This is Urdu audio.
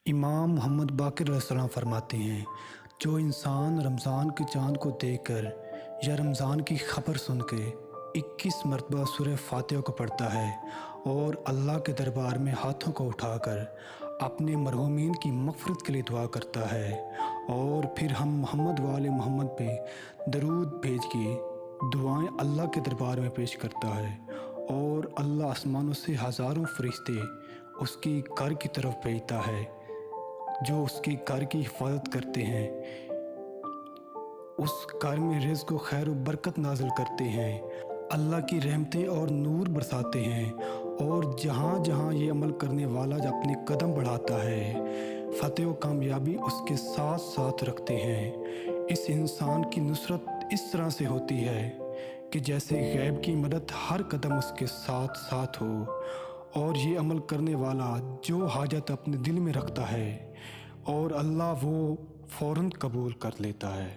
امام محمد باقر علیہ السلام فرماتے ہیں، جو انسان رمضان کے چاند کو دیکھ کر یا رمضان کی خبر سن کے 21 مرتبہ سورہ فاتحہ کو پڑھتا ہے اور اللہ کے دربار میں ہاتھوں کو اٹھا کر اپنے مرحومین کی مغفرت کے لیے دعا کرتا ہے، اور پھر ہم محمد وآل محمد پہ درود بھیج کے دعائیں اللہ کے دربار میں پیش کرتا ہے، اور اللہ آسمانوں سے ہزاروں فرشتے اس کی گھر کی طرف بھیجتا ہے جو اس کی گھر کی حفاظت کرتے ہیں، اس گھر میں رزق و خیر و برکت نازل کرتے ہیں، اللہ کی رحمتیں اور نور برساتے ہیں، اور جہاں جہاں یہ عمل کرنے والا اپنے قدم بڑھاتا ہے فتح و کامیابی اس کے ساتھ ساتھ رکھتے ہیں۔ اس انسان کی نصرت اس طرح سے ہوتی ہے کہ جیسے غیب کی مدد ہر قدم اس کے ساتھ ساتھ ہو، اور یہ عمل کرنے والا جو حاجت اپنے دل میں رکھتا ہے اور اللہ وہ فوراً قبول کر لیتا ہے۔